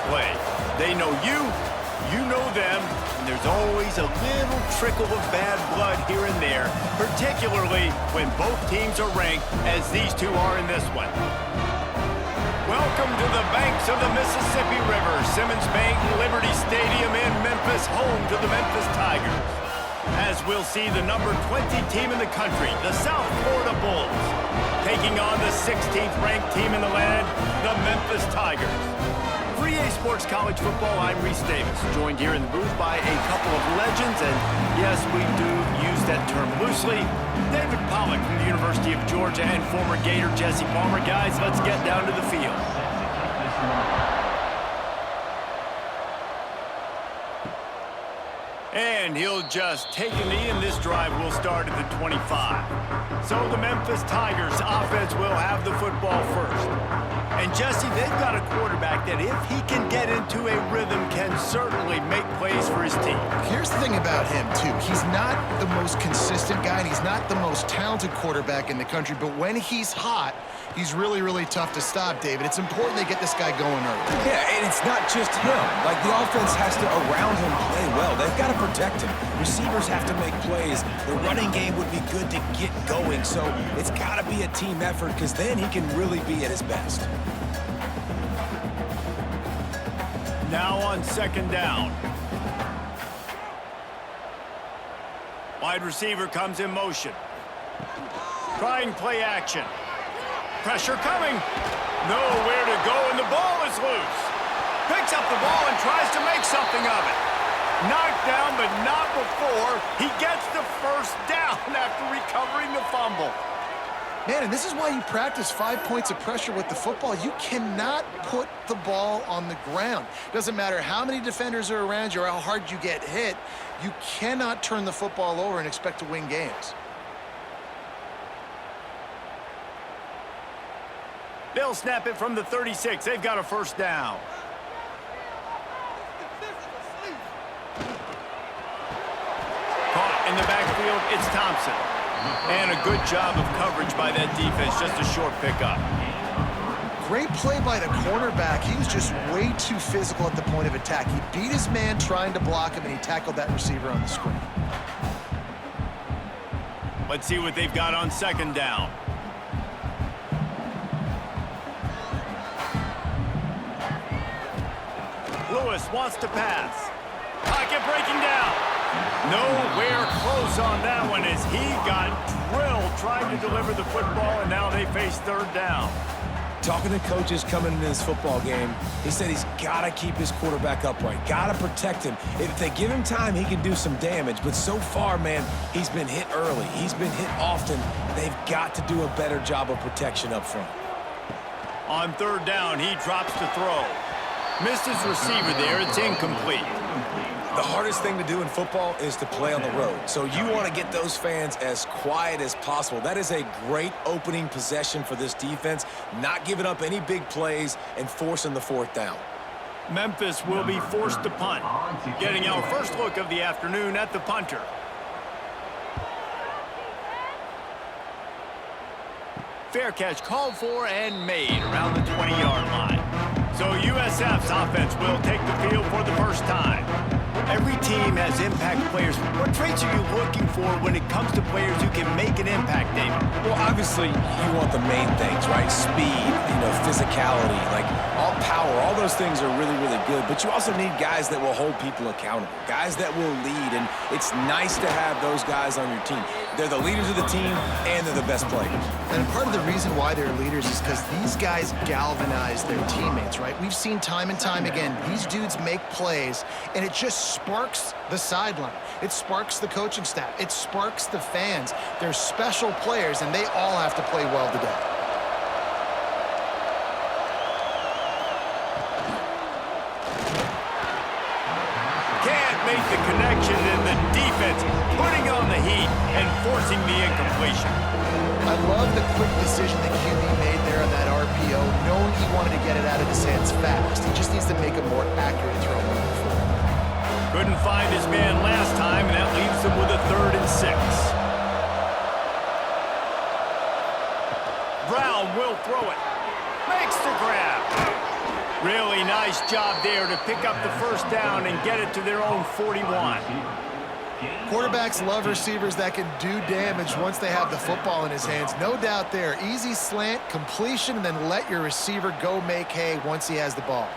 play. They know you, you know them, and there's always a little trickle of bad blood here and there, particularly when both teams are ranked, as these two are in this one. Welcome to the banks of the Mississippi River, Simmons Bank Liberty Stadium in Memphis, home to the Memphis Tigers. As we'll see the number 20 team in the country, the South Florida Bulls, taking on the 16th ranked team in the land, the Memphis Tigers. For EA Sports College Football, I'm Reese Davis, joined here in the booth by a couple of legends, and yes, we do use that term loosely. David Pollack from the University of Georgia and former Gator Jesse Palmer. Guys, let's get down to the field. And he'll just take a knee, and this drive will start at the 25. So the Memphis Tigers offense will have the football first. And Jesse, they've got a quarterback that if he can get into a rhythm can certainly make plays for his team. Here's the thing about him, too. He's not the most consistent guy, and he's not the most talented quarterback in the country, but when he's hot, he's really, really tough to stop, David. It's important they get this guy going early. Yeah, and it's not just him. Like, the offense has to, around him, play well. They've got to protect him. Receivers have to make plays. The running game would be good to get going, so it's got to be a team effort because then he can really be at his best. Now on second down. Wide receiver comes in motion. Trying play action. Pressure coming. Nowhere to go, and the ball is loose. Picks up the ball and tries to make something of it. Knocked down, but not before he gets the first down after recovering the fumble. Man, and this is why you practice 5 points of pressure with the football. You cannot put the ball on the ground. Doesn't matter how many defenders are around you or how hard you get hit. You cannot turn the football over and expect to win games. They'll snap it from the 36. They've got a first down. Caught in the backfield, it's Thompson. And a good job of coverage by that defense, just a short pickup. Great play by the cornerback. He was just way too physical at the point of attack. He beat his man trying to block him, and he tackled that receiver on the screen. Let's see what they've got on second down. Lewis wants to pass. Pocket breaking down. Nowhere close on that one as he got drilled trying to deliver the football, and now they face third down. Talking to coaches coming into this football game, he said he's got to keep his quarterback upright, got to protect him. If they give him time, he can do some damage. But so far, man, he's been hit early. He's been hit often. They've got to do a better job of protection up front. On third down, he drops to throw. Missed his receiver there. It's incomplete. The hardest thing to do in football is to play on the road. So you want to get those fans as quiet as possible. That is a great opening possession for this defense, not giving up any big plays and forcing the fourth down. Memphis will be forced to punt. Getting our first look of the afternoon at the punter. Fair catch called for and made around the 20-yard line. So USF's offense will take the field for the first time. Every team has impact players. What traits are you looking for when it comes to players who can make an impact, David? Well, obviously, you want the main things, right? Speed, physicality, like all power, all those things are really, really good. But you also need guys that will hold people accountable, guys that will lead. And it's nice to have those guys on your team. They're the leaders of the team, and they're the best players. And part of the reason why they're leaders is because these guys galvanize their teammates, right? We've seen time and time again, these dudes make plays, and it just sparks the sideline. It sparks the coaching staff. It sparks the fans. They're special players, and they all have to play well today. Can't make the connection, and the defense putting on the heat and forcing the incompletion. I love the quick decision that QB made there on that RPO, knowing he wanted to get it out of his hands fast. He just needs to make a more accurate throw moving forward. Couldn't find his man last time, and that leaves them with a 3rd and 6. Brown will throw it. Makes the grab. Really nice job there to pick up the first down and get it to their own 41. Quarterbacks love receivers that can do damage once they have the football in his hands. No doubt there. Easy slant, completion, and then let your receiver go make hay once he has the ball.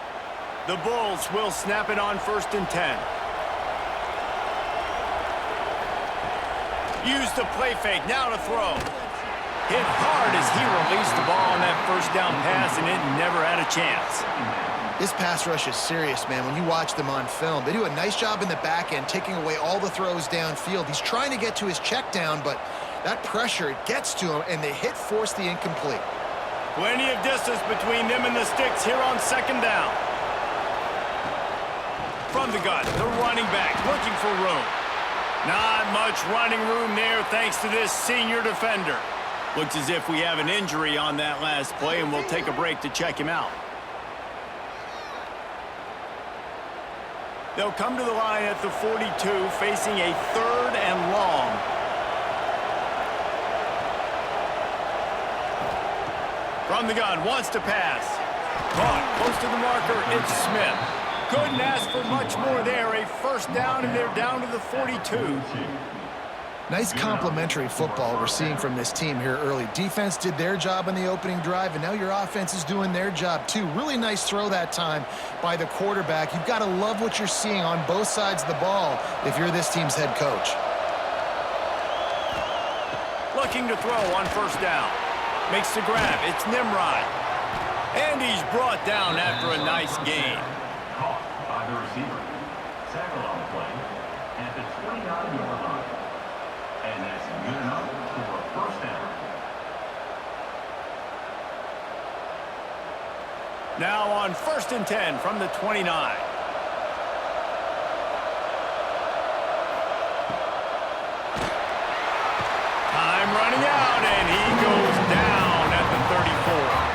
The Bulls will snap it on 1st and 10. Use the play fake, now to throw. Hit hard as he released the ball on that first down pass, and it never had a chance. This pass rush is serious, man. When you watch them on film, they do a nice job in the back end, taking away all the throws downfield. He's trying to get to his check down, but that pressure, it gets to him, and the hit forced the incomplete. Plenty of distance between them and the sticks here on 2nd down. From the gun, the running back looking for room. Not much running room there thanks to this senior defender. Looks as if we have an injury on that last play, and we'll take a break to check him out. They'll come to the line at the 42, facing a 3rd and long. From the gun, wants to pass. Caught, close to the marker, it's Smith. Couldn't ask for much more there. A 1st down, and they're down to the 42. Nice complementary football we're seeing from this team here early. Defense did their job on the opening drive, and now your offense is doing their job too. Really nice throw that time by the quarterback. You've got to love what you're seeing on both sides of the ball if you're this team's head coach. Looking to throw on 1st down. Makes the grab. It's Nimrod. And he's brought down after a nice gain. Caught by the receiver. Tackle on the play at the 29-yard line. And that's good enough for a 1st down. Now on 1st and 10 from the 29. Time running out, and he goes down at the 34.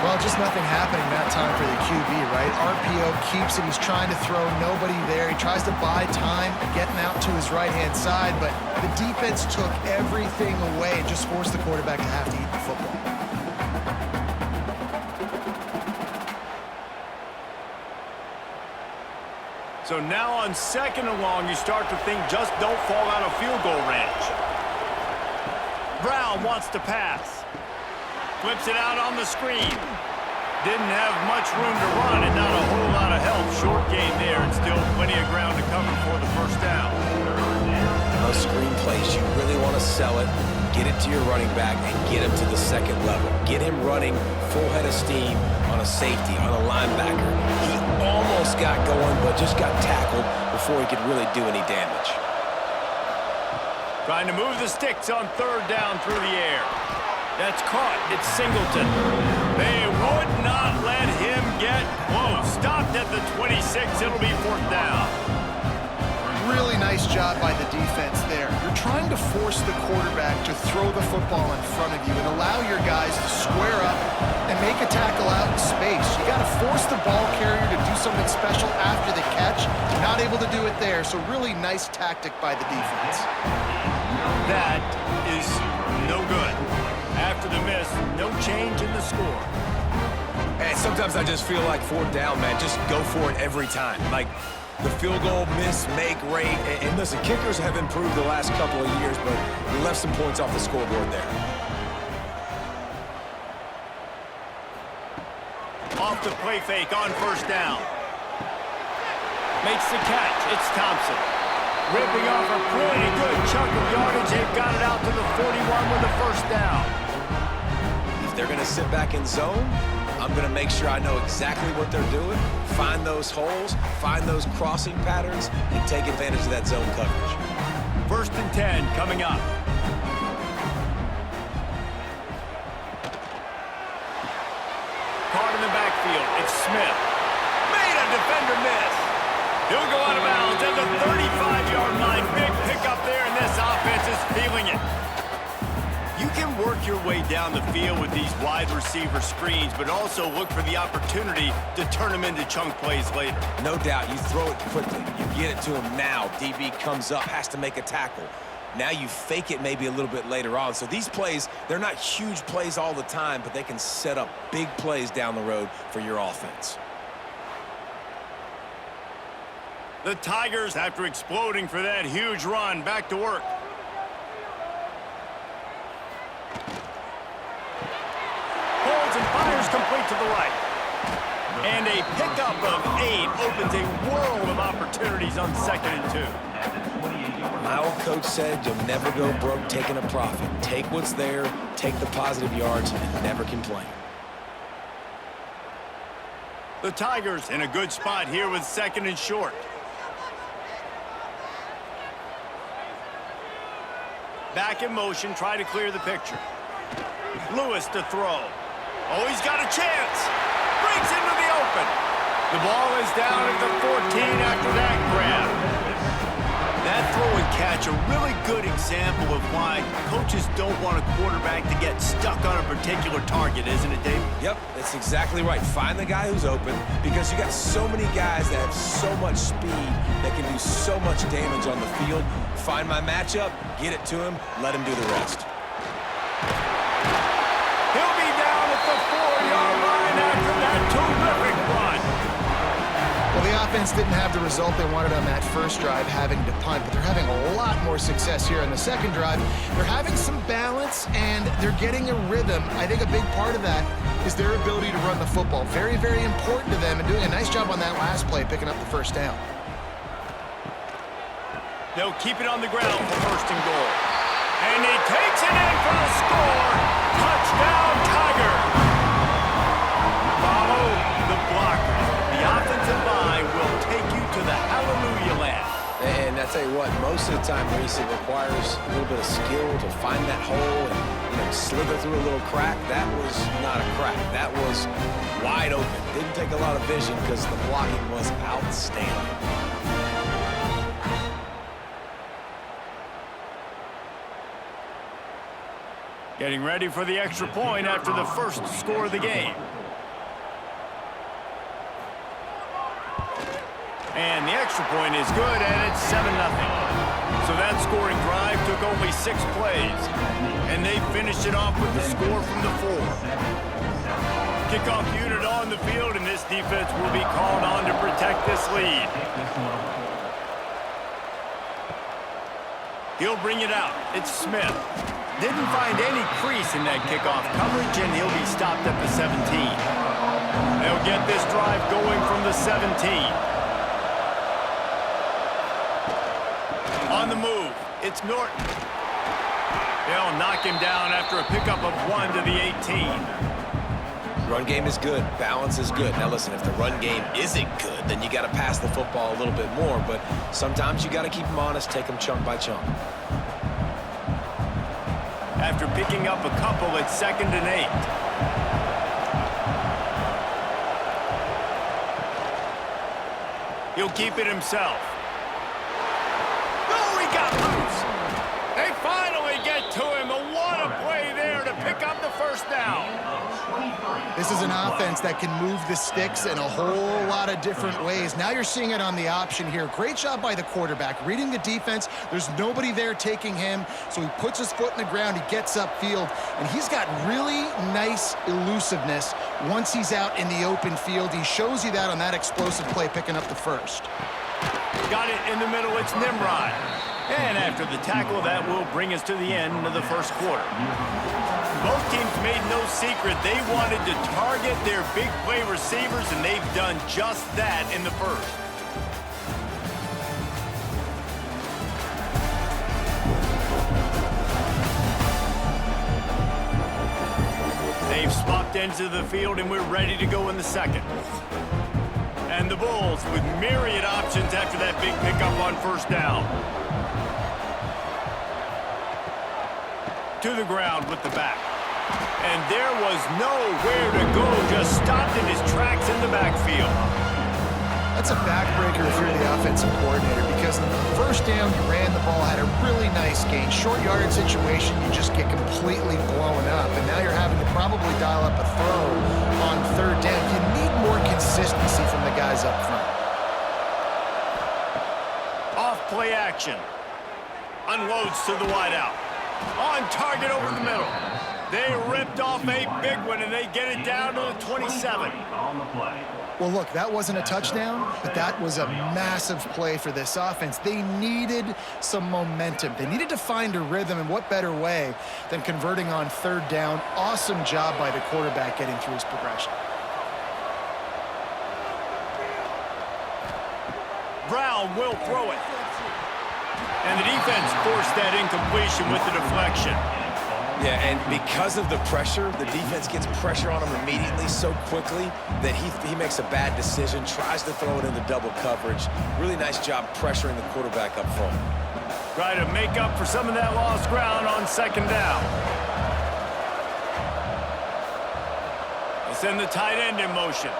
Well, just nothing happening that time for the QB, right? RPO keeps it. He's trying to throw, nobody there. He tries to buy time getting out to his right-hand side, but the defense took everything away and just forced the quarterback to have to eat the football. So now on 2nd and long, you start to think just don't fall out of field goal range. Brown wants to pass. Flips it out on the screen. Didn't have much room to run and not a whole lot of help. Short gain there and still plenty of ground to cover for the 1st down. Those screen plays, you really want to sell it, get it to your running back, and get him to the 2nd level. Get him running full head of steam on a safety, on a linebacker. He almost got going, but just got tackled before he could really do any damage. Trying to move the sticks on 3rd down through the air. That's caught. It's Singleton. They would not let him get close. Stopped at the 26. It'll be 4th down. Really nice job by the defense there. You're trying to force the quarterback to throw the football in front of you and allow your guys to square up and make a tackle out in space. You got to force the ball carrier to do something special after the catch. Not able to do it there, so really nice tactic by the defense. That is no good. After the miss, no change in the score. And sometimes I just feel like 4th down, man, just go for it every time. Like the field goal miss, make rate. And listen, kickers have improved the last couple of years, but we left some points off the scoreboard there. Off the play fake on 1st down. Makes the catch. It's Thompson. Ripping off a pretty good chunk of yardage. They've got it out to the 41 with a 1st down. If they're going to sit back in zone, I'm going to make sure I know exactly what they're doing, find those holes, find those crossing patterns, and take advantage of that zone coverage. 1st and 10 coming up. Caught in the backfield. It's Smith. Made a defender miss. He'll go out of bounds at the 35-yard line. Big pickup there, and this offense is feeling it. You can work your way down the field with these wide receiver screens, but also look for the opportunity to turn them into chunk plays later. No doubt, you throw it quickly. You get it to him now. DB comes up, has to make a tackle. Now you fake it maybe a little bit later on. So these plays, they're not huge plays all the time, but they can set up big plays down the road for your offense. The Tigers, after exploding for that huge run, back to work. Holds and fires complete to the right. And a pickup of 8 opens a world of opportunities on 2nd and 2. My old coach said you'll never go broke taking a profit. Take what's there, take the positive yards, and never complain. The Tigers in a good spot here with 2nd and short. Back in motion, try to clear the picture. Lewis to throw. Oh, he's got a chance. Breaks into the open. The ball is down at the 14 after that grab. That throw and catch, a really good example of why coaches don't want a quarterback to get stuck on a particular target, isn't it, Dave? Yep, that's exactly right. Find the guy who's open, because you got so many guys that have so much speed that can do so much damage on the field. Find my matchup, get it to him, let him do the rest. He'll be down at the 4-yard line after that terrific run. Well, the offense didn't have the result they wanted on that first drive, having to punt, but they're having a lot more success here on the second drive. They're having some balance, and they're getting a rhythm. I think a big part of that is their ability to run the football. Very, very important to them, and doing a nice job on that last play, picking up the first down. They'll keep it on the ground for 1st and goal. And he takes it in for a score. Touchdown, Tiger. Follow the blocker. The offensive line will take you to the hallelujah land. And I tell you what, most of the time, Reese, it requires a little bit of skill to find that hole and slither through a little crack. That was not a crack. That was wide open. Didn't take a lot of vision because the blocking was outstanding. Getting ready for the extra point after the first score of the game. And the extra point is good, and it's 7-0. So that scoring drive took only 6 plays. And they finished it off with the score from the 4. Kickoff unit on the field, and this defense will be called on to protect this lead. He'll bring it out. It's Smith. Didn't find any crease in that kickoff coverage, and he'll be stopped at the 17. They'll get this drive going from the 17. On the move, it's Norton. They'll knock him down after a pickup of 1 to the 18. Run game is good. Balance is good. Now listen, if the run game isn't good, then you got to pass the football a little bit more. But sometimes you got to keep them honest, take them chunk by chunk. After picking up a couple at 2nd and 8. He'll keep it himself. Oh, he got loose. They finally get to him. And what a play there to pick up the first down. This is an offense that can move the sticks in a whole lot of different ways. Now you're seeing it on the option here. Great job by the quarterback. Reading the defense, there's nobody there taking him, so he puts his foot in the ground, he gets upfield, and he's got really nice elusiveness once he's out in the open field. He shows you that on that explosive play, picking up the first. Got it in the middle, it's Nimrod. And after the tackle, that will bring us to the end of the first quarter. Both teams made no secret they wanted to target their big play receivers, and they've done just that in the first. They've swapped ends of the field, and we're ready to go in the second. And the Bulls with myriad options after that big pickup on first down. To the ground with the back. And there was nowhere to go, just stopped in his tracks in the backfield. That's a backbreaker if you're the offensive coordinator, because the first down you ran the ball, had a really nice gain. Short yardage situation, you just get completely blown up, and now you're having to probably dial up a throw on 3rd down. You need more consistency from the guys up front. Off play action. Unloads to the wideout. On target over the middle. They ripped off a big one, and they get it down to the 27. On the play. Well, look, that wasn't a touchdown, but that was a massive play for this offense. They needed some momentum. They needed to find a rhythm, and what better way than converting on third down. Awesome job by the quarterback getting through his progression. Brown will throw it. And the defense forced that incompletion with the deflection. Yeah, and because of the pressure, the defense gets pressure on him immediately so quickly that he makes a bad decision, tries to throw it into double coverage. Really nice job pressuring the quarterback up front. Try to make up for some of that lost ground on second down. They send the tight end in motion.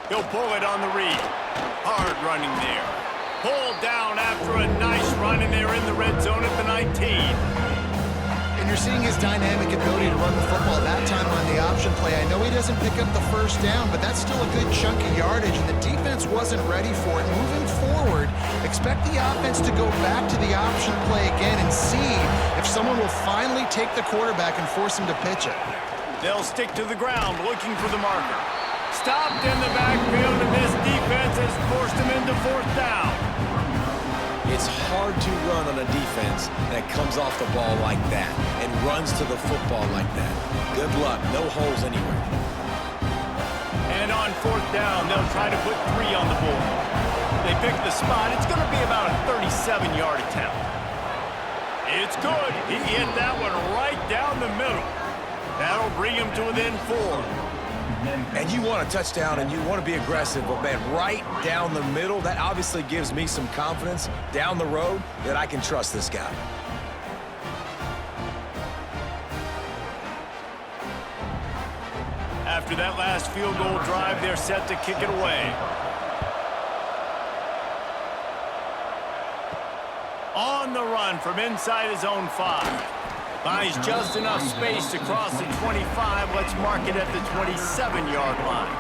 He'll pull it on the read. Hard running there. Pulled down after a nice run, and they're in the red zone at the 19. And you're seeing his dynamic ability to run the football that time on the option play. I know he doesn't pick up the first down, but that's still a good chunk of yardage, and the defense wasn't ready for it. Moving forward, expect the offense to go back to the option play again and see if someone will finally take the quarterback and force him to pitch it. They'll stick to the ground looking for the marker. Stopped in the backfield, and this defense has forced him into fourth down. It's hard to run on a defense that comes off the ball like that and runs to the football like that. Good luck. No holes anywhere. And on fourth down, they'll try to put 3 on the board. They pick the spot. It's going to be about a 37-yard attempt. It's good. He hit that one right down the middle. That'll bring him to within 4. And you want a touchdown and you want to be aggressive, but man, right down the middle, that obviously gives me some confidence down the road that I can trust this guy. After that last field goal drive, they're set to kick it away. On the run from inside his own 5. Buys just enough space to cross the 25. Let's mark it at the 27-yard line.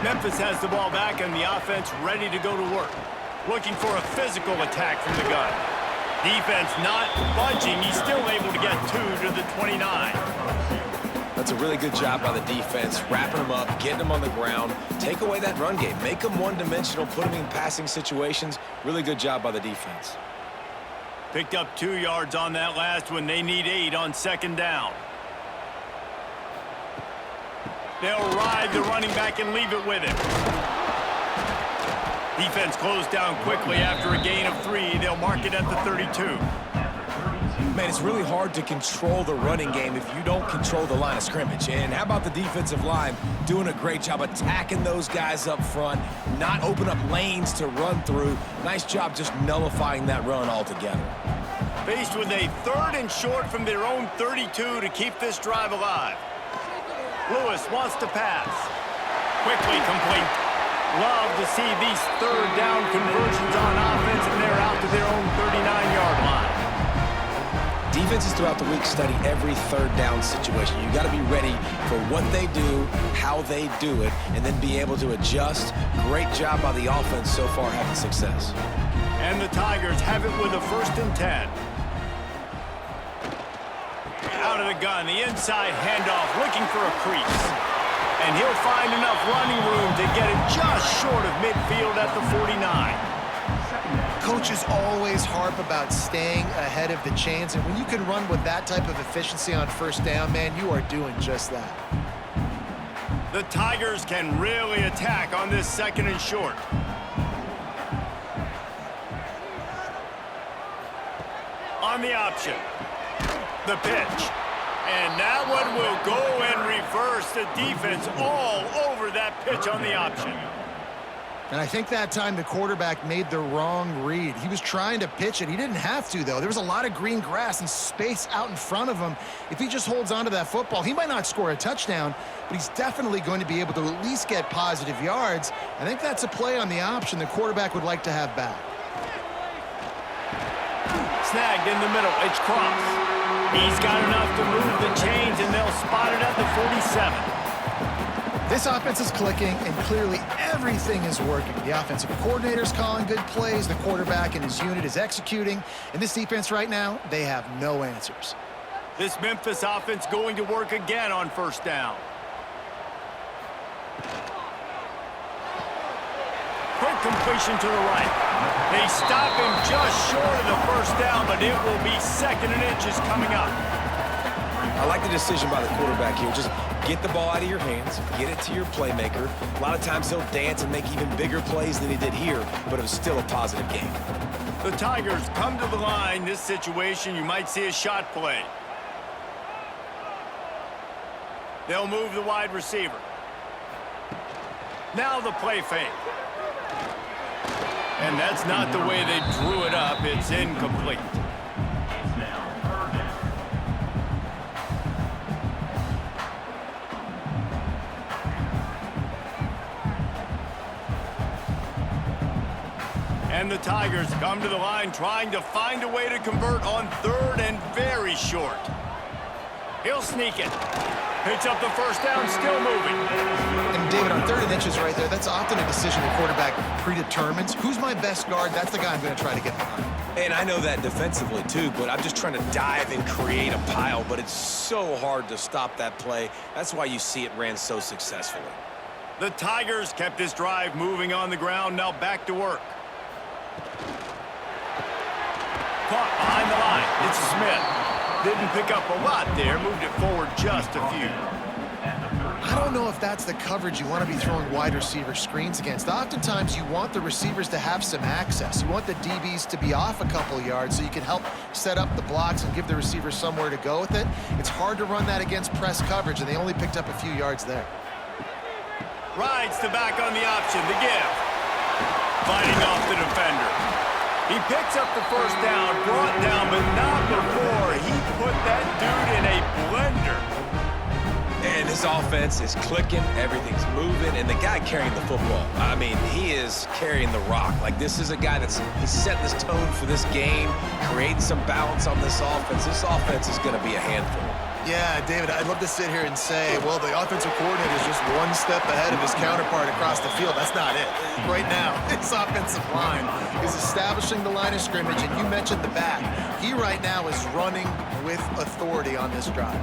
Memphis has the ball back and the offense ready to go to work. Looking for a physical attack from the gun. Defense not budging. He's still able to get 2 to the 29. That's a really good job by the defense, wrapping them up, getting them on the ground. Take away that run game. Make them one-dimensional, put them in passing situations. Really good job by the defense. Picked up 2 yards on that last one. They need 8 on second down. They'll ride the running back and leave it with him. Defense closed down quickly after a gain of 3. They'll mark it at the 32. Man, it's really hard to control the running game if you don't control the line of scrimmage. And how about the defensive line doing a great job attacking those guys up front, not open up lanes to run through. Nice job just nullifying that run altogether. Faced with a 3rd and short from their own 32 to keep this drive alive. Lewis wants to pass. Quickly complete. Love to see these 3rd down conversions on offense, and they're out to their own 39-yard line. Defenses throughout the week study every 3rd down situation. You got to be ready for what they do, how they do it, and then be able to adjust. Great job by the offense so far having success. And the Tigers have it with a 1st and 10. Out of the gun, the inside handoff, looking for a crease. And he'll find enough running room to get it just short of midfield at the 49. Coaches always harp about staying ahead of the chains, and when you can run with that type of efficiency on first down, man, you are doing just that. The Tigers can really attack on this 2nd and short. On the option. The pitch. And that one will go in reverse. The defense all over that pitch on the option. And I think that time the quarterback made the wrong read. He was trying to pitch it. He didn't have to, though. There was a lot of green grass and space out in front of him. If he just holds on to that football, he might not score a touchdown, but he's definitely going to be able to at least get positive yards. I think that's a play on the option the quarterback would like to have back. Snagged in the middle. It's Cross. He's got enough to move the chains, and they'll spot it at the 47. This offense is clicking, and clearly everything is working. The offensive coordinator's calling good plays. The quarterback and his unit is executing. And this defense right now, they have no answers. This Memphis offense going to work again on first down. Quick completion to the right. They stop him just short of the first down, but it will be 2nd and inches coming up. I like the decision by the quarterback here. Just get the ball out of your hands, get it to your playmaker. A lot of times he'll dance and make even bigger plays than he did here, but it was still a positive game. The Tigers come to the line. This situation, you might see a shot play. They'll move the wide receiver. Now the play fake. And that's not the way they drew it up. It's incomplete. It's now 3rd down. And the Tigers come to the line trying to find a way to convert on 3rd and very short. He'll sneak it. Picks up the first down, still moving. And David, on 3rd and inches right there, that's often a decision the quarterback predetermines. Who's my best guard? That's the guy I'm going to try to get behind. And I know that defensively too, but I'm just trying to dive and create a pile, but it's so hard to stop that play. That's why you see it ran so successfully. The Tigers kept this drive moving on the ground, now back to work. Caught behind the line. It's Smith. Didn't pick up a lot there, moved it forward just a few. I don't know if that's the coverage you want to be throwing wide receiver screens against. Oftentimes, you want the receivers to have some access. You want the DBs to be off a couple yards so you can help set up the blocks and give the receiver somewhere to go with it. It's hard to run that against press coverage, and they only picked up a few yards there. Rides the back on the option, the give. Fighting off the defender. He picks up the first down, brought down, but not before he put that dude in a blender. And his offense is clicking, everything's moving, and the guy carrying the football, I mean, he is carrying the rock. Like, this is a guy he's setting this tone for this game, creating some balance on this offense. This offense is going to be a handful. Yeah, David, I'd love to sit here and say, well, the offensive coordinator is just one step ahead of his counterpart across the field. That's not it. Right now, his offensive line is establishing the line of scrimmage, and you mentioned the back. He right now is running with authority on this drive.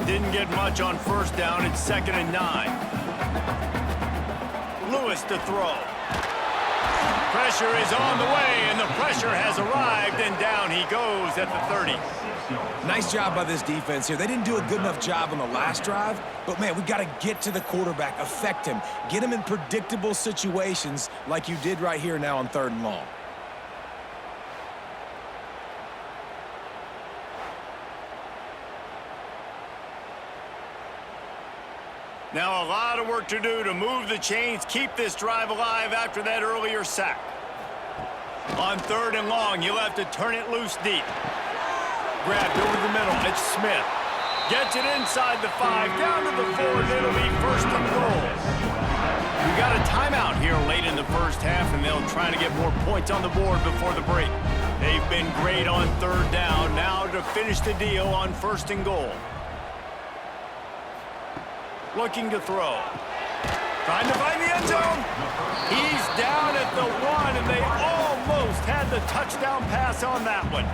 Didn't get much on first down. It's 2nd and 9. Lewis to throw. Pressure is on the way, and the pressure has arrived, and down he goes at the 30. Nice job by this defense here. They didn't do a good enough job on the last drive, but, man, we got to get to the quarterback, affect him, get him in predictable situations like you did right here now on 3rd and long. Now a lot of work to do to move the chains, keep this drive alive after that earlier sack. On 3rd and long, you'll have to turn it loose deep. Grabbed over the middle, it's Smith. Gets it inside the 5, down to the 4, and it'll be 1st and goal. We got a timeout here late in the first half, and they'll try to get more points on the board before the break. They've been great on 3rd down, now to finish the deal on 1st and goal. Looking to throw. Trying to find the end zone. He's down at the 1, and they almost had the touchdown pass on that one.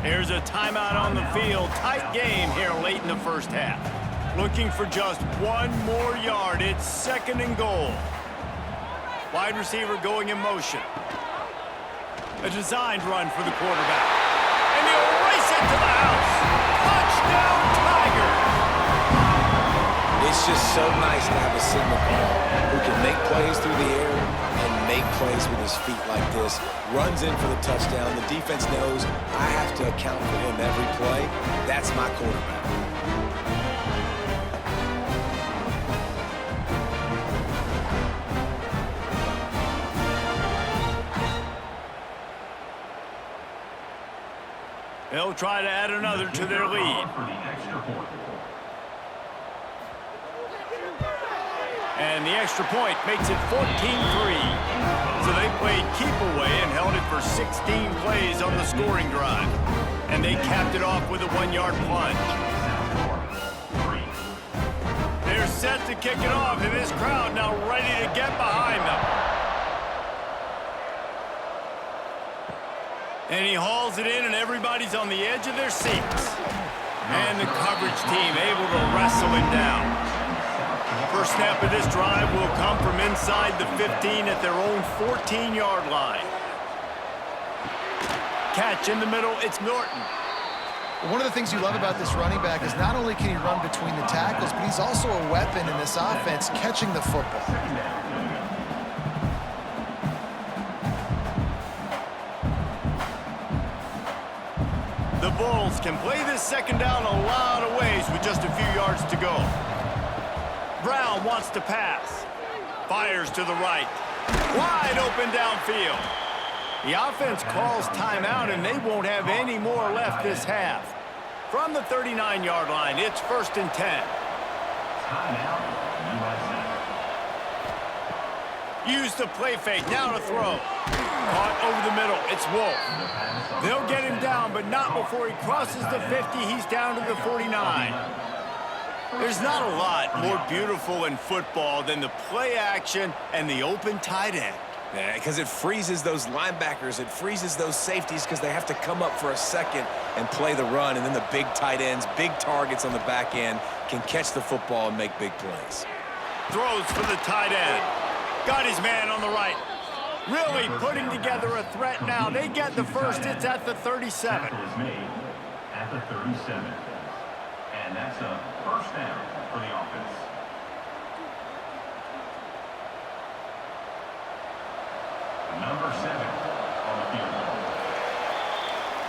Here's a timeout on the field. Tight game here late in the first half. Looking for just 1 more yard. It's 2nd and goal. Wide receiver going in motion. A designed run for the quarterback. And he'll race it to the house. Touchdown, Tigers! It's just so nice to have a signal caller who can make plays through the air and make plays with his feet like this. Runs in for the touchdown. The defense knows I have to account for him every play. That's my quarterback. They'll try to add another to their lead. And the extra point makes it 14-3. So they played keep away and held it for 16 plays on the scoring drive. And they capped it off with a 1-yard plunge. They're set to kick it off, and this crowd now ready to get behind them. And he hauls it in, and everybody's on the edge of their seats. And the coverage team able to wrestle him down. First snap of this drive will come from inside the 15 at their own 14-yard line. Catch in the middle, it's Norton. One of the things you love about this running back is not only can he run between the tackles, but he's also a weapon in this offense catching the football. The Bulls can play this second down a lot of ways with just a few yards to go. Brown wants to pass. Fires to the right. Wide open downfield. The offense calls timeout, and they won't have any more left this half. From the 39-yard line, it's 1st and 10. Timeout, USF. Use the play fake, now to throw. Caught over the middle, it's Wolf. They'll get him down, but not before he crosses the 50. He's down to the 49. There's not a lot more beautiful in football than the play action and the open tight end. Yeah, because it freezes those linebackers. It freezes those safeties because they have to come up for a second and play the run. And then the big tight ends, big targets on the back end can catch the football and make big plays. Throws for the tight end. Got his man on the right. Really putting together a threat now. They get the first. It's at the 37. Tackle is made at the 37. And that's a first down for the offense. Number 7 on the field.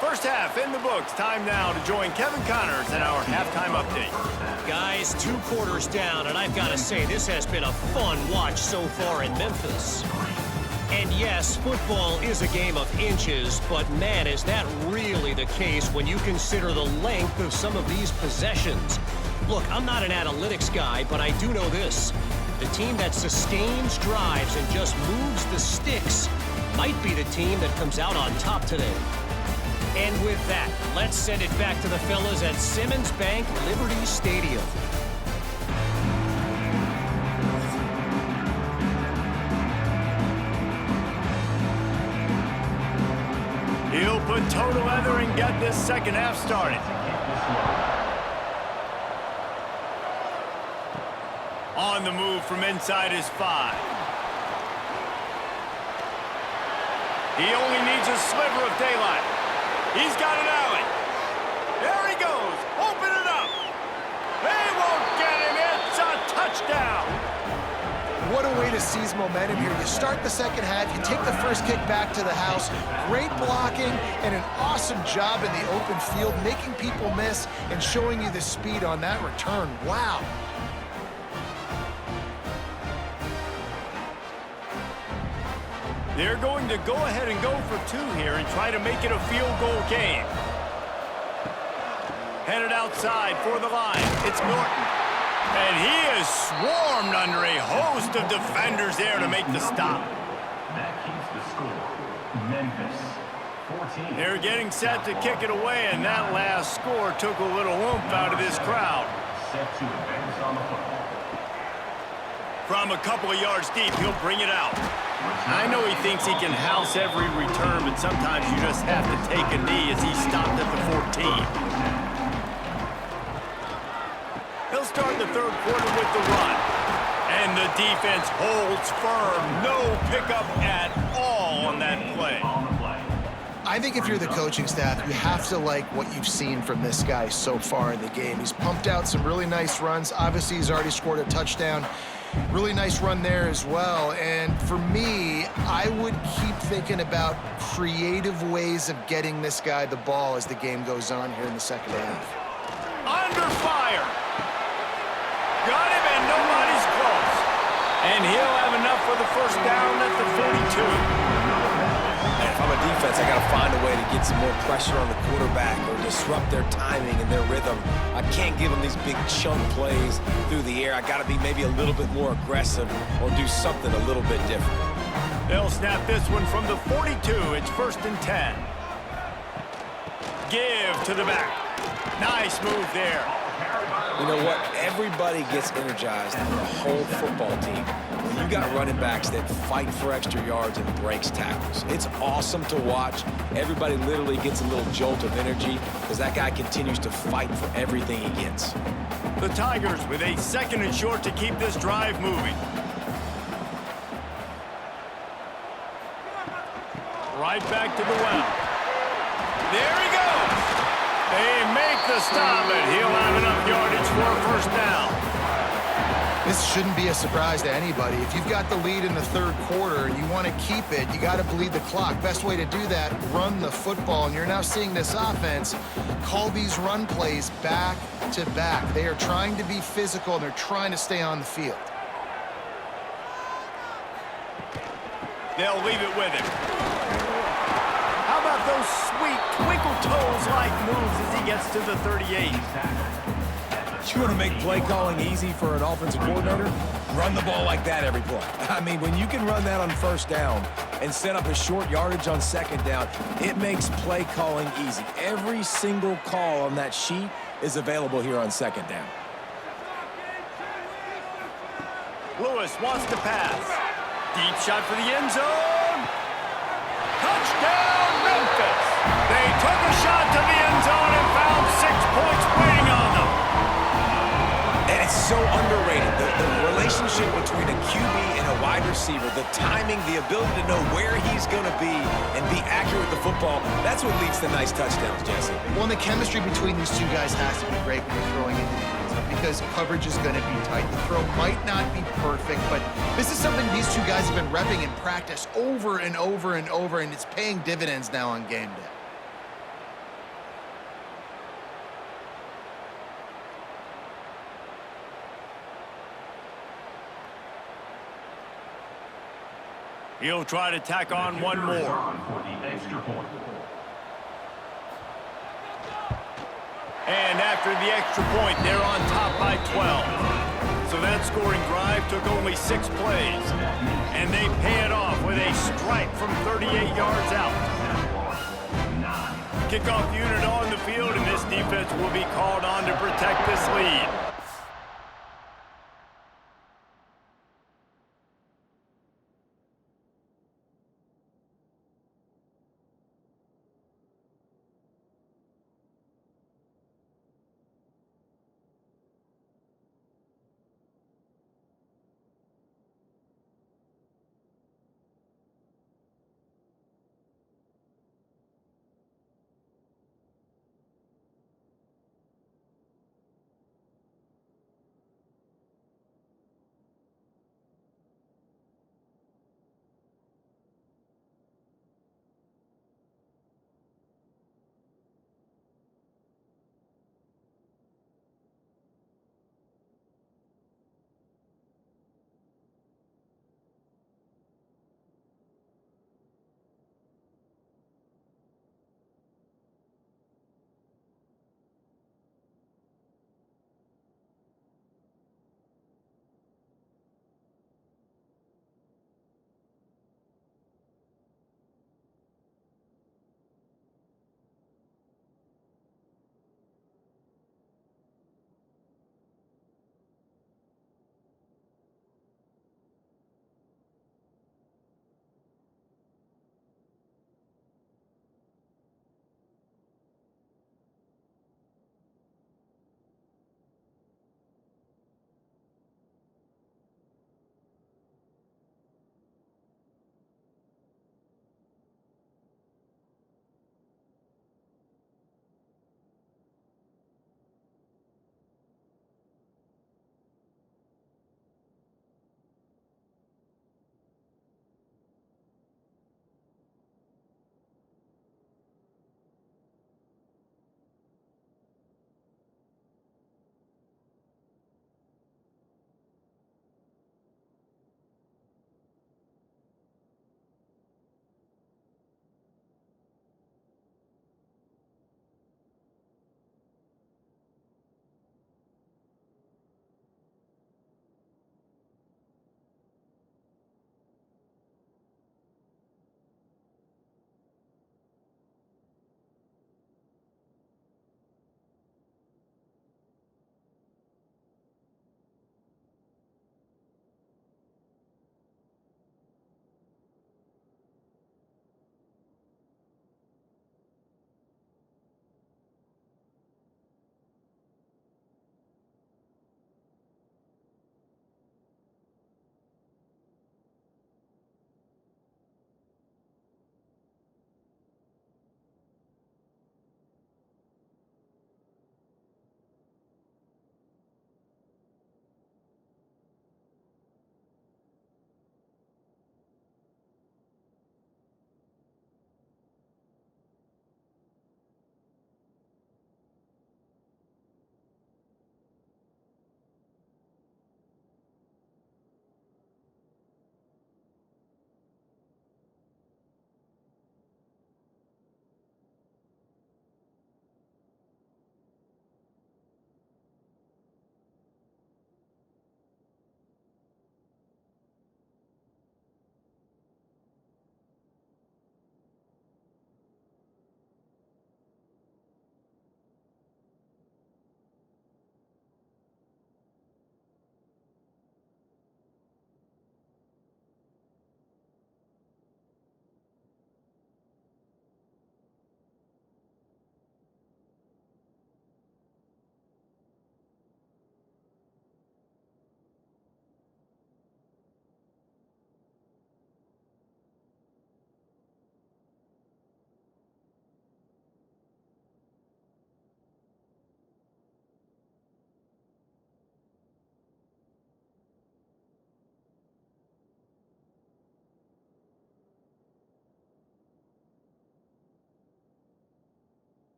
First half in the books. Time now to join Kevin Connors in our halftime update. Guys, 2 quarters down, and I've got to say, this has been a fun watch so far in Memphis. And yes, football is a game of inches, but man, is that really the case when you consider the length of some of these possessions. Look, I'm not an analytics guy, but I do know this. The team that sustains drives and just moves the sticks might be the team that comes out on top today. And with that, let's send it back to the fellas at Simmons Bank Liberty Stadium. He'll put toe to leather and get this second half started. On the move from inside his 5. He only needs a sliver of daylight. He's got an alley. There he goes. Open it up. They won't get him. It's a touchdown. What a way to seize momentum here. You start the second half, you take the first kick back to the house. Great blocking and an awesome job in the open field, making people miss and showing you the speed on that return. Wow. They're going to go ahead and go for 2 here and try to make it a field goal game. Headed outside for the line. It's Norton. And he is swarmed under a host of defenders there to make the stop. That keeps the score. Memphis, 14. They're getting set to kick it away, and that last score took a little oomph out of this crowd. Set to advance on the football. From a couple of yards deep, he'll bring it out. I know he thinks he can house every return, but sometimes you just have to take a knee as he stopped at the 14. He'll start the third quarter with the run. And the defense holds firm. No pickup at all on that play. I think if you're the coaching staff, you have to like what you've seen from this guy so far in the game. He's pumped out some really nice runs. Obviously, he's already scored a touchdown. Really nice run there as well. And for me, I would keep thinking about creative ways of getting this guy the ball as the game goes on here in the second half. Under fire. Got him, and nobody's close. And he'll have enough for the first down at the 42. And if I'm a defense, I got to find a way to get some more pressure on the quarterback or disrupt their timing and their rhythm. I can't give them these big chunk plays through the air. I got to be maybe a little bit more aggressive or do something a little bit different. They'll snap this one from the 42. It's 1st and 10. Give to the back. Nice move there. You know what? Everybody gets energized on the whole football team when you got running backs that fight for extra yards and breaks tackles. It's awesome to watch. Everybody literally gets a little jolt of energy because that guy continues to fight for everything he gets. The Tigers with a 2nd and short to keep this drive moving. Right back to the well. There he goes. They make the stop, and he'll have enough yardage for a 1st down. This shouldn't be a surprise to anybody. If you've got the lead in the 3rd quarter and you want to keep it, you got to bleed the clock. Best way to do that, run the football. And you're now seeing this offense call these run plays back to back. They are trying to be physical, and they're trying to stay on the field. They'll leave it with him. How about those sweet twinkle toes-like moves as he gets to the 38? You want to make play calling easy for an offensive coordinator? Run the ball like that every play. I mean, when you can run that on 1st down and set up a short yardage on 2nd down, it makes play calling easy. Every single call on that sheet is available here on 2nd down. Lewis wants to pass. Deep shot for the end zone. Touchdown, Memphis. They took a shot to the end zone and found 6 points waiting on them. And it's so underrated. The relationship between a QB and a wide receiver, the timing, the ability to know where he's going to be and be accurate with the football, that's what leads to nice touchdowns, Jesse. Well, and the chemistry between these two guys has to be great when you're throwing into the end zone because coverage is going to be tight. The throw might not be perfect, but this is something these two guys have been repping in practice over and over and over, and it's paying dividends now on game day. He'll try to tack on one more. For the extra point. And after the extra point, they're on top by 12. So that scoring drive took only 6 plays. And they pay it off with a strike from 38 yards out. Kickoff unit on the field, and this defense will be called on to protect this lead.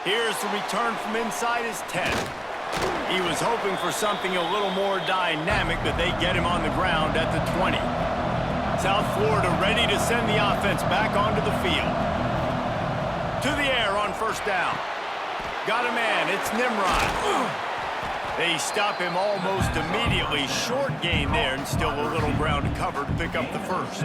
Here's the return from inside his 10. He was hoping for something a little more dynamic, but they get him on the ground at the 20. South Florida ready to send the offense back onto the field. To the air on first down. Got a man. It's Nimrod. They stop him almost immediately. Short gain there, and still a little ground to cover to pick up the first.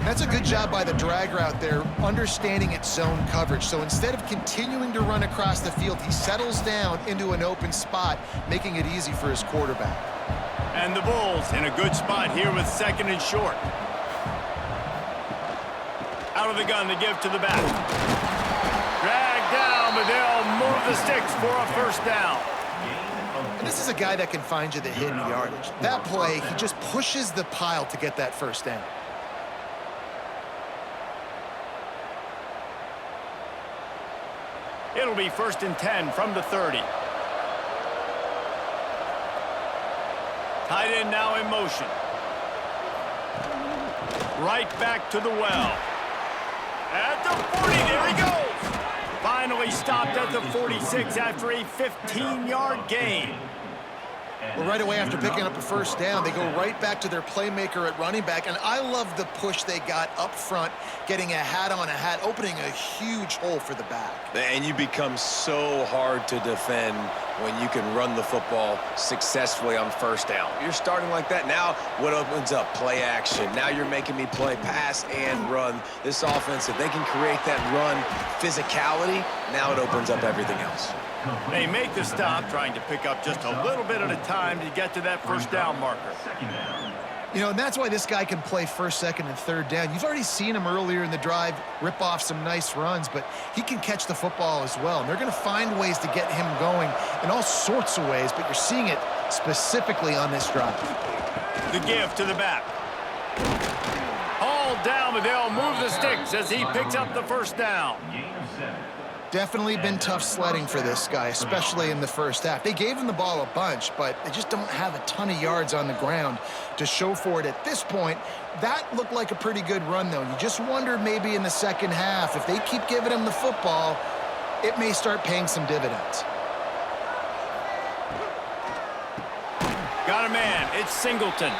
That's a good job by the drag route there, understanding its zone coverage. So instead of continuing to run across the field, he settles down into an open spot, making it easy for his quarterback. And the Bulls in a good spot here with second and short. Out of the gun to give to the back. Drag down, but they'll move the sticks for a first down. And this is a guy that can find you the hidden yardage. That play, he just pushes the pile to get that first down. It'll be 1st and 10 from the 30. Tight end now in motion. Right back to the well. At the 40, there he goes. Finally stopped at the 46 after a 15-yard gain. Well, right away after picking up a first down, they go right back to their playmaker at running back. And I love the push they got up front, getting a hat on a hat, opening a huge hole for the back. And you become so hard to defend when you can run the football successfully on first down. You're starting like that. Now what opens up? Play action. Now you're making me play pass and run. This offense, if they can create that run physicality, now it opens up everything else. They make the stop, trying to pick up just a little bit at a time to get to that first down marker. You know, and that's why this guy can play first, second, and third down. You've already seen him earlier in the drive rip off some nice runs, but he can catch the football as well. And they're going to find ways to get him going in all sorts of ways, but you're seeing it specifically on this drive. The give to the back. All down, but they'll move the sticks as he picks up the first down. Definitely been tough sledding for this guy, especially in the first half. They gave him the ball a bunch, but they just don't have a ton of yards on the ground to show for it at this point. That looked like a pretty good run, though. You just wonder maybe in the second half, if they keep giving him the football, it may start paying some dividends. Got a man. It's Singleton.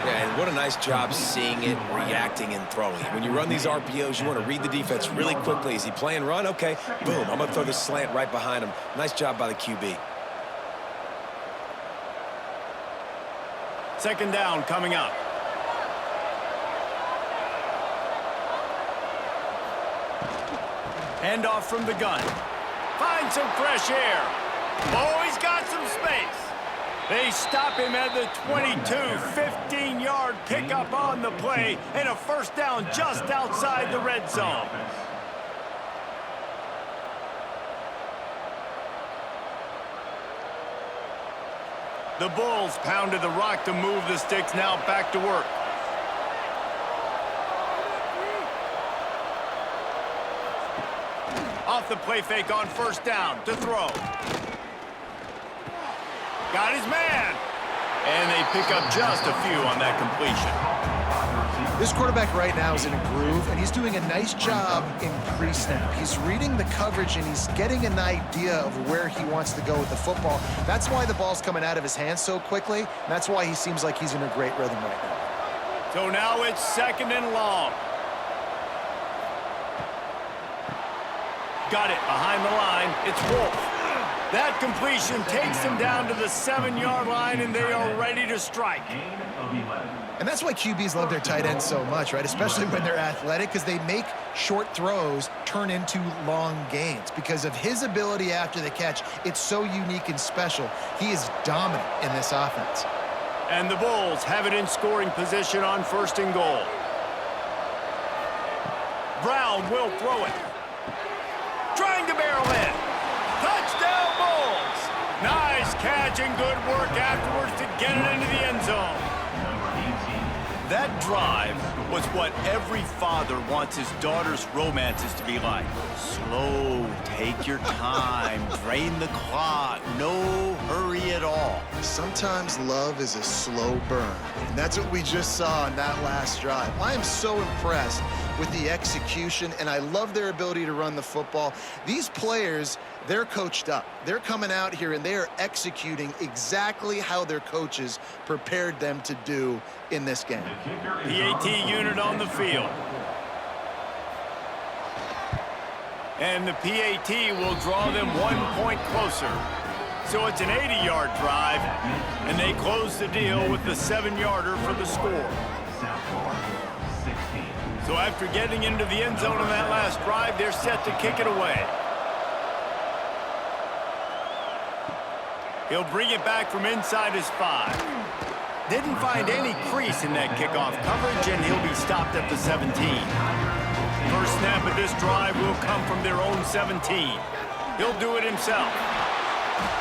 Yeah, and what a nice job seeing it, reacting, and throwing. When you run these RPOs, you want to read the defense really quickly. Is he playing run? Okay, boom. I'm going to throw the slant right behind him. Nice job by the QB. Second down coming up. Handoff from the gun. Find some fresh air. Oh, he's got some space. They stop him at the 22, 15-yard pickup on the play, and a first down just outside the red zone. The Bulls pounded the rock to move the sticks, now back to work. Off the play fake on first down to throw. Got his man. And they pick up just a few on that completion. This quarterback right now is in a groove, and he's doing a nice job in pre-snap. He's reading the coverage, and he's getting an idea of where he wants to go with the football. That's why the ball's coming out of his hands so quickly. And that's why he seems like he's in a great rhythm right now. So now it's second and long. Got it behind the line. It's Wolf. That completion takes them down to the 7-yard line, and they are ready to strike. And that's why QBs love their tight ends so much, right? Especially when they're athletic, because they make short throws turn into long gains. Because of his ability after the catch, it's so unique and special. He is dominant in this offense. And the Bulls have it in scoring position on first and goal. Brown will throw it. Trying to barrel in. Touchdown, Bulls! Nice catch and good work afterwards to get it into the end zone. That drive was what every father wants his daughter's romances to be like. Slow, take your time, drain the clock, no hurry at all. Sometimes love is a slow burn, and that's what we just saw on that last drive. I am so impressed with the execution, and I love their ability to run the football. These players, they're coached up. They're coming out here, and they are executing exactly how their coaches prepared them to do in this game. PAT unit on the field. And the PAT will draw them 1 point closer. So it's an 80-yard drive, and they close the deal with the 7-yarder for the score. So after getting into the end zone on that last drive, they're set to kick it away. He'll bring it back from inside his 5. Didn't find any crease in that kickoff coverage, and he'll be stopped at the 17. First snap of this drive will come from their own 17. He'll do it himself.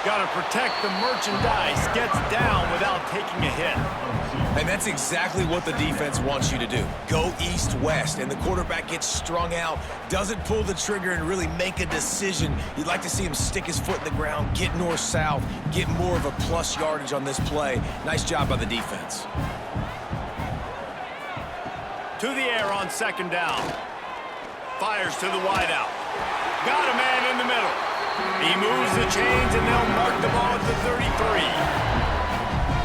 Got to protect the merchandise, gets down without taking a hit. And that's exactly what the defense wants you to do. Go east-west, and the quarterback gets strung out, doesn't pull the trigger and really make a decision. You'd like to see him stick his foot in the ground, get north-south, get more of a plus yardage on this play. Nice job by the defense. To the air on second down. Fires to the wideout. Got a man in the middle. He moves the chains, and they'll mark the ball at the 33.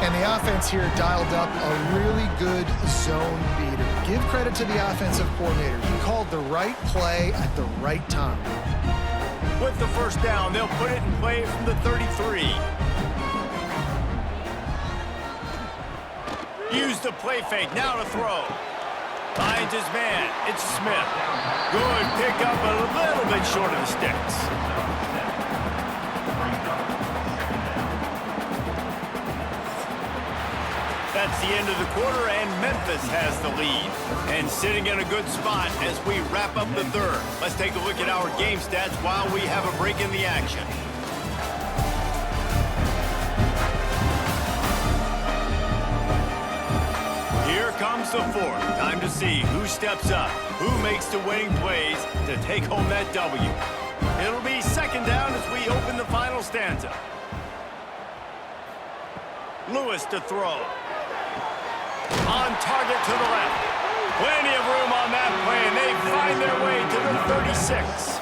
And the offense here dialed up a really good zone beater. Give credit to the offensive coordinator. He called the right play at the right time. With the first down, they'll put it in play from the 33. Use the play fake, now to throw. Finds his man, it's Smith. Good pickup, a little bit short of the sticks. That's the end of the quarter, and Memphis has the lead. And sitting in a good spot as we wrap up the third. Let's take a look at our game stats while we have a break in the action. Here comes the fourth. Time to see who steps up, who makes the winning plays to take home that W. It'll be second down as we open the final stanza. Lewis to throw. On target to the left. Plenty of room on that play, and they find their way to the 36.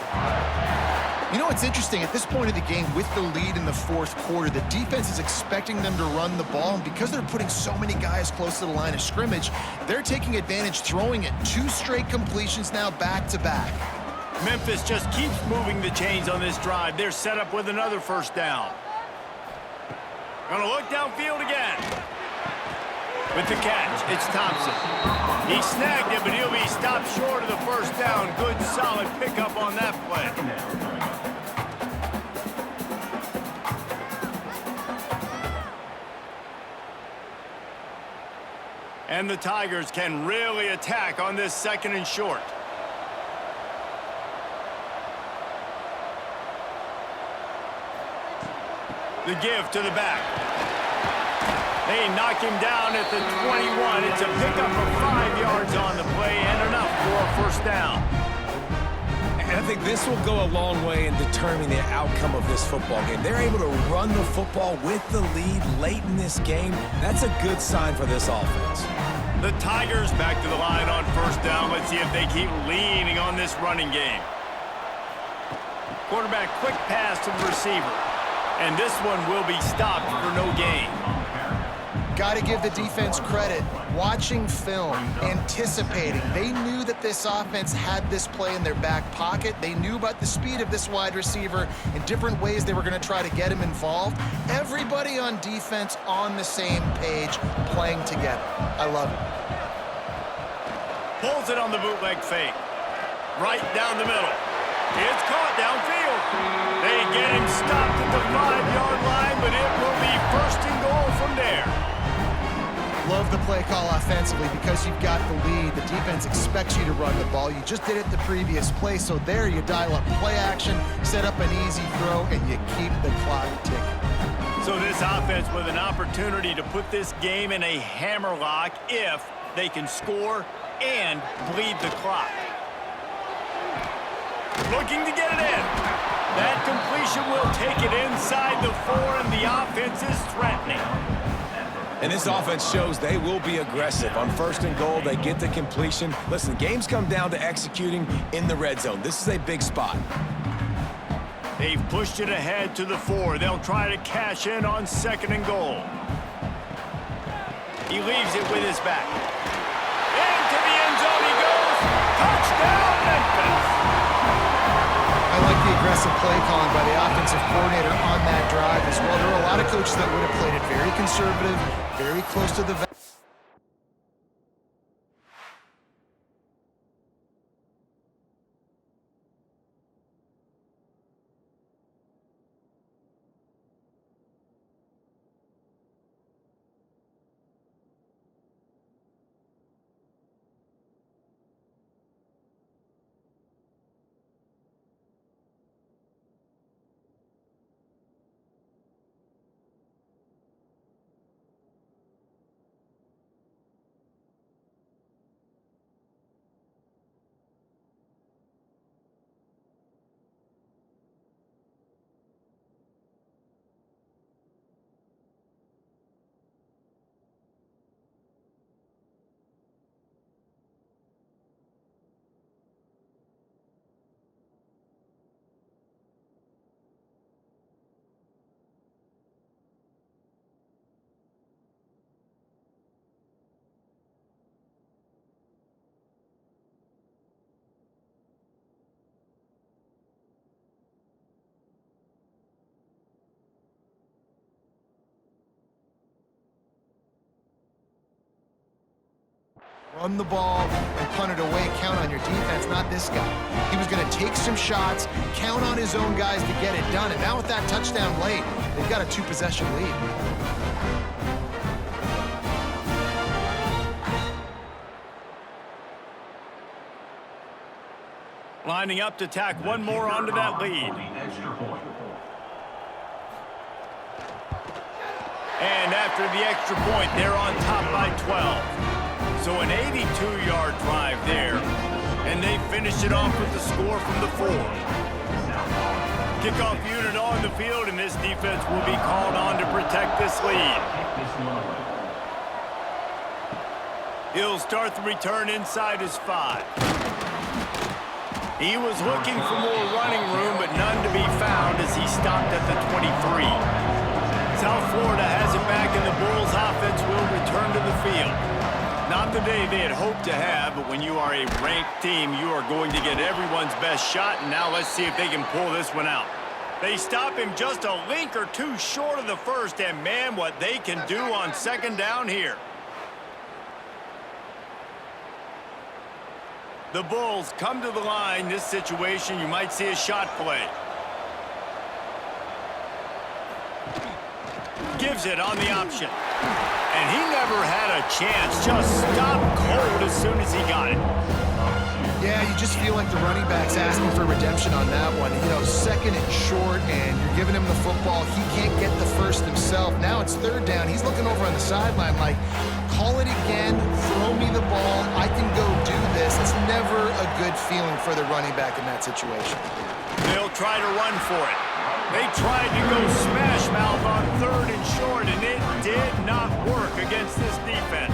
You know what's interesting? At this point of the game, with the lead in the fourth quarter, the defense is expecting them to run the ball, and because they're putting so many guys close to the line of scrimmage, they're taking advantage, throwing it 2 straight completions now back-to-back. Memphis just keeps moving the chains on this drive. They're set up with another first down. Gonna look downfield again. With the catch, it's Thompson. He snagged it, but he'll be stopped short of the first down. Good, solid pickup on that play. And the Tigers can really attack on this second and short. The give to the back. They knock him down at the 21. It's a pickup of 5 yards on the play and enough for a first down. And I think this will go a long way in determining the outcome of this football game. They're able to run the football with the lead late in this game. That's a good sign for this offense. The Tigers back to the line on first down. Let's see if they keep leaning on this running game. Quarterback quick pass to the receiver. And this one will be stopped for no gain. Got to give the defense credit. Watching film, anticipating. They knew that this offense had this play in their back pocket. They knew about the speed of this wide receiver and different ways they were going to try to get him involved. Everybody on defense on the same page, playing together. I love it. Pulls it on the bootleg fake. Right down the middle. It's caught downfield. They get him stopped at the 5-yard line, but it will be first and goal from there. Love the play call offensively because you've got the lead. The defense expects you to run the ball. You just did it the previous play, so there you dial up play action, set up an easy throw, and you keep the clock ticking. So this offense with an opportunity to put this game in a hammerlock if they can score and bleed the clock. Looking to get it in. That completion will take it inside the 4, and the offense is threatening. And this offense shows they will be aggressive. On 1st and goal, they get the completion. Listen, games come down to executing in the red zone. This is a big spot. They've pushed it ahead to the 4. They'll try to cash in on 2nd and goal. He leaves it with his back. Into the end zone he goes. Touchdown, Memphis! I like the aggressive play calling by the offensive coordinator on that drive as well. There are a lot of coaches that would have played it very conservative, very close to the run the ball and punt it away. Count on your defense, not this guy. He was going to take some shots, count on his own guys to get it done. And now with that touchdown late, they've got a 2-possession lead. Lining up to tack one more onto that lead. And after the extra point, they're on top by 12. So an 82-yard drive there, and they finished it off with the score from the 4. Kickoff unit on the field, and this defense will be called on to protect this lead. He'll start the return inside his 5. He was looking for more running room, but none to be found as he stopped at the 23. South Florida has it back, and the Bulls offense will return to the field. Not the day they had hoped to have, but when you are a ranked team, you are going to get everyone's best shot, and now let's see if they can pull this one out. They stop him just a link or two short of the first, and man, what they can do on 2nd down here. The Bulls come to the line. This situation, you might see a shot play. Gives it on the option. And he never had a chance. Just stopped cold as soon as he got it. Yeah, you just feel like the running back's asking for redemption on that one. You know, 2nd and short, and you're giving him the football. He can't get the first himself. Now it's 3rd down. He's looking over on the sideline like, call it again, throw me the ball, I can go do this. It's never a good feeling for the running back in that situation. They'll try to run for it. They tried to go smash mouth on 3rd and short, and it did not work against this defense.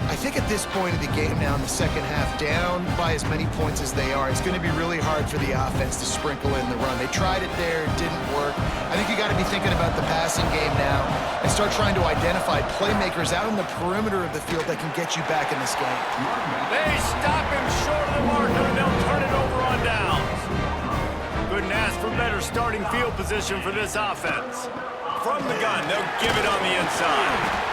I think at this point of the game now in the 2nd half, down by as many points as they are, it's going to be really hard for the offense to sprinkle in the run. They tried it there, it didn't work. I think you got to be thinking about the passing game now and start trying to identify playmakers out in the perimeter of the field that can get you back in this game. They stop him short of the marker, and they'll turn it over on downs. Couldn't ask for better starting field position for this offense. From the gun, they'll give it on the inside.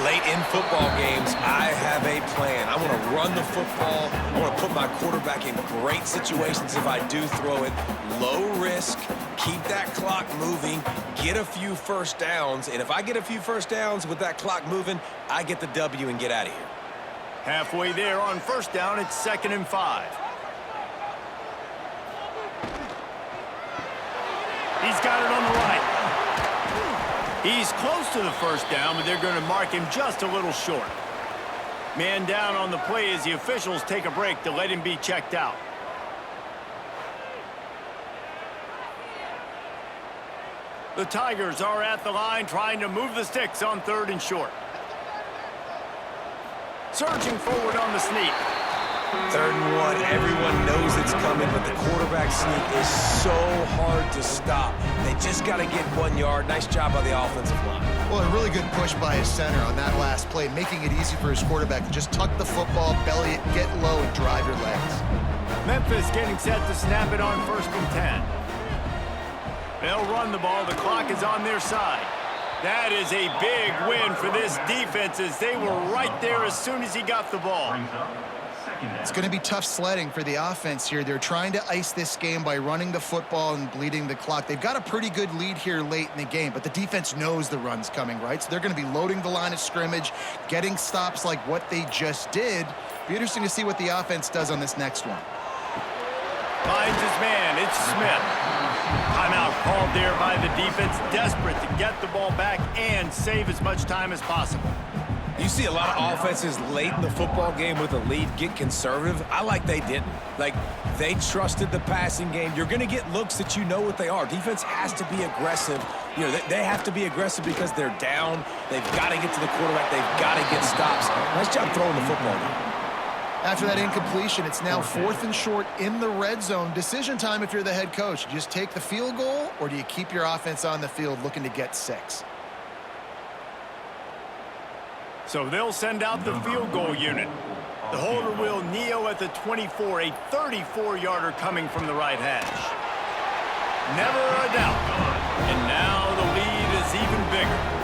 Late in football games, I have a plan. I want to run the football. I want to put my quarterback in great situations if I do throw it. Low risk, keep that clock moving, get a few first downs. And if I get a few first downs with that clock moving, I get the W and get out of here. Halfway there on 1st down, it's 2nd and 5. He's got it on the right. He's close to the 1st down, but they're going to mark him just a little short. Man down on the play as the officials take a break to let him be checked out. The Tigers are at the line trying to move the sticks on 3rd and short. Surging forward on the sneak. 3rd and 1, everyone knows it's coming, but the quarterback sneak is so hard to stop. They just got to get 1 yard. Nice job by the offensive line. Well, a really good push by his center on that last play, making it easy for his quarterback to just tuck the football, belly it, get low, and drive your legs. Memphis getting set to snap it on 1st and 10. They'll run the ball. The clock is on their side. That is a big win for this defense as they were right there as soon as he got the ball. It's going to be tough sledding for the offense here. They're trying to ice this game by running the football and bleeding the clock. They've got a pretty good lead here late in the game, but the defense knows the run's coming, right? So they're going to be loading the line of scrimmage, getting stops like what they just did. Be interesting to see what the offense does on this next one. Finds his man. It's Smith. Timeout called there by the defense, desperate to get the ball back and save as much time as possible. You see a lot of offenses late in the football game with a lead get conservative. I like they didn't. Like, they trusted the passing game. You're going to get looks that you know what they are. Defense has to be aggressive. You know, they have to be aggressive because they're down. They've got to get to the quarterback. They've got to get stops. Nice job throwing the football. After that incompletion, it's now 4th and short in the red zone. Decision time if you're the head coach. You just take the field goal, or do you keep your offense on the field looking to get 6? So they'll send out the field goal unit. The holder will kneel at the 24, a 34-yarder coming from the right hash. Never a doubt. And now the lead is even bigger.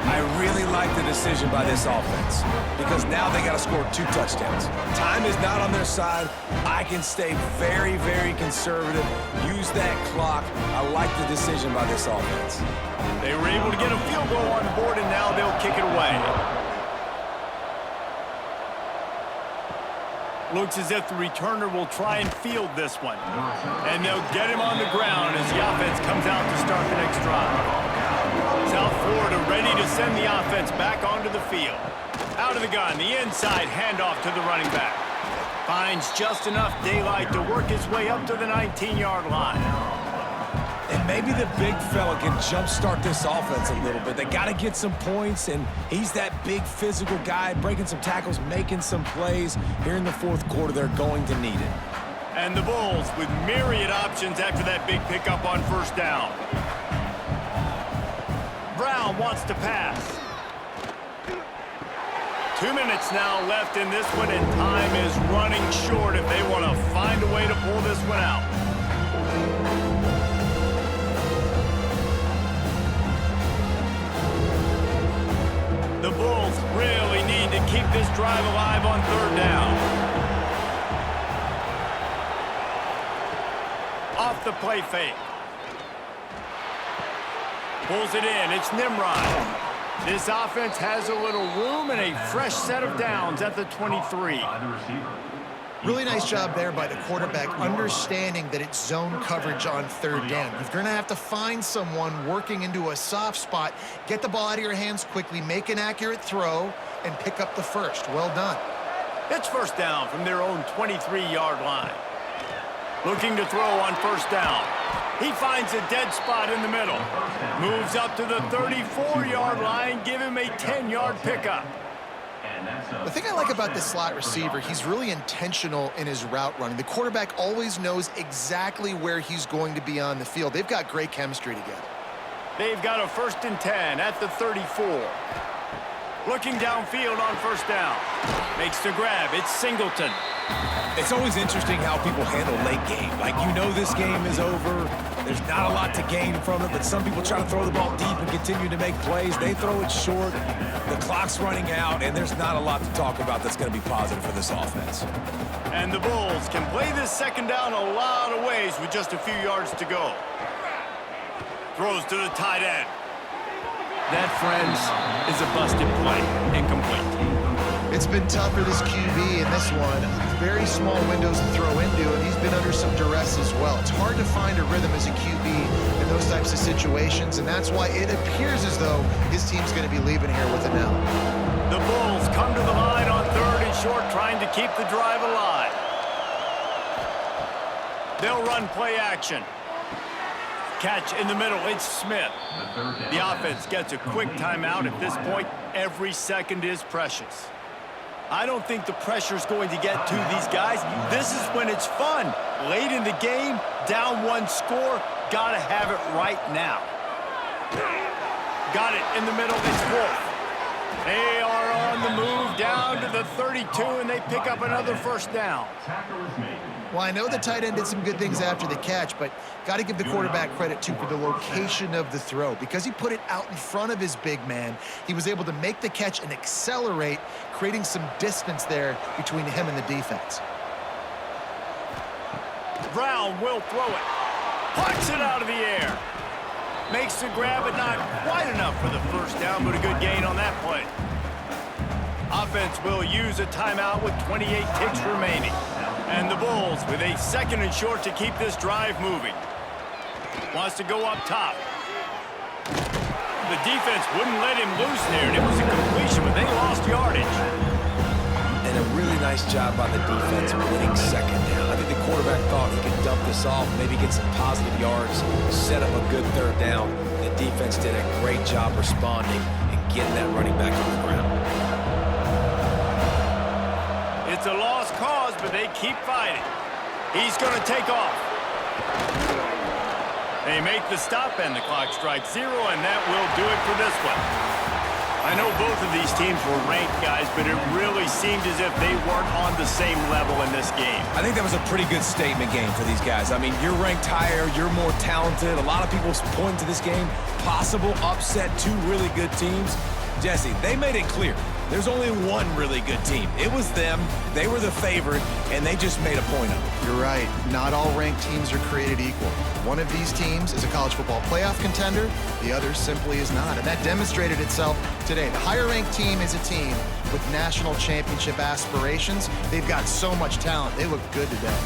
I really like the decision by this offense because now they got to score 2 touchdowns. Time is not on their side. I can stay very, very conservative, use that clock. I like the decision by this offense. They were able to get a field goal on board, and now they'll kick it away. Looks as if the returner will try and field this one. And they'll get him on the ground as the offense comes out to start the next drive. South Florida ready to send the offense back onto the field. Out of the gun, the inside handoff to the running back. Finds just enough daylight to work his way up to the 19-yard line. And maybe the big fella can jumpstart this offense a little bit. They got to get some points, and he's that big physical guy, breaking some tackles, making some plays. Here in the 4th quarter, they're going to need it. And the Bulls with myriad options after that big pickup on 1st down. Brown wants to pass. 2 minutes now left in this one, and time is running short if they want to find a way to pull this one out. The Bulls really need to keep this drive alive on 3rd down. Off the play fake. Pulls it in. It's Nimrod. This offense has a little room and a fresh set of downs at the 23. Really nice job there by the quarterback, understanding that it's zone coverage on 3rd down. You're going to have to find someone working into a soft spot, get the ball out of your hands quickly, make an accurate throw, and pick up the first. Well done. It's 1st down from their own 23-yard line. Looking to throw on 1st down. He finds a dead spot in the middle. Moves up to the 34-yard line, give him a 10-yard pickup. The thing I like about this slot receiver, he's really intentional in his route running. The quarterback always knows exactly where he's going to be on the field. They've got great chemistry together. They've got a 1st and 10 at the 34. Looking downfield on 1st down. Makes the grab. It's Singleton. It's always interesting how people handle late game. Like, you know this game is over. There's not a lot to gain from it, but some people try to throw the ball deep and continue to make plays. They throw it short. The clock's running out, and there's not a lot to talk about that's going to be positive for this offense. And the Bulls can play this 2nd down a lot of ways with just a few yards to go. Throws to the tight end. That, friends, is a busted play. Incomplete. It's been tough for this QB in this one. Very small windows to throw into, and he's been under some duress as well. It's hard to find a rhythm as a QB in those types of situations, and that's why it appears as though his team's going to be leaving here with an L. The Bulls come to the line on 3rd and short, trying to keep the drive alive. They'll run play action. catch in the middle. It's Smith. The offense gets a quick timeout. At this point, every second is precious. I don't think the pressure's going to get to these guys. This is when it's fun. Late in the game, down one score, gotta have it right now. Got it in the middle, it's Wolf. They are on the move down to the 32, and they pick up another first down. Well, I know the tight end did some good things after the catch, but got to give the quarterback credit, too, for the location of the throw. Because he put it out in front of his big man, he was able to make the catch and accelerate, creating some distance there between him and the defense. Brown will throw it. Punch it out of the air. Makes the grab, but not quite enough for the first down, but a good gain on that play. Offense will use a timeout with 28 ticks remaining. And the Bulls with a 2nd and short to keep this drive moving. Wants to go up top. The defense wouldn't let him loose there, and it was a completion, but they lost yardage. And a really nice job by the defense winning 2nd down. I think the quarterback thought he could dump this off, maybe get some positive yards, set up a good 3rd down. The defense did a great job responding and getting that running back on the ground. It's a lost cause, but they keep fighting. He's going to take off. They make the stop, and the clock strikes 0, and that will do it for this one. I know both of these teams were ranked, guys, but it really seemed as if they weren't on the same level in this game. I think that was a pretty good statement game for these guys. I mean, you're ranked higher, you're more talented. A lot of people point to this game, possible upset, 2 really good teams. Jesse, they made it clear. There's only one really good team. It was them. They were the favorite, and they just made a point of it. You're right. Not all ranked teams are created equal. One of these teams is a college football playoff contender. The other simply is not. And that demonstrated itself today. The higher-ranked team is a team with national championship aspirations. They've got so much talent. They look good today.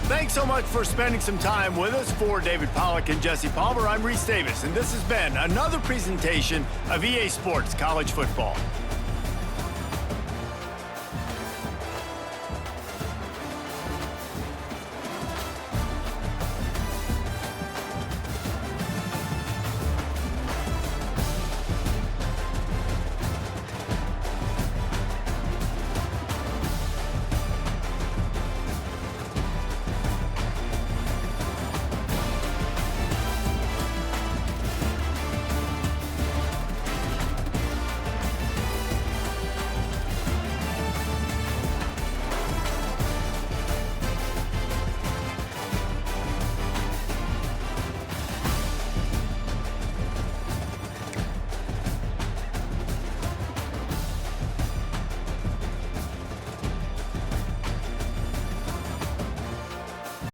Thanks so much for spending some time with us. For David Pollack and Jesse Palmer, I'm Reese Davis, and this has been another presentation of EA Sports College Football.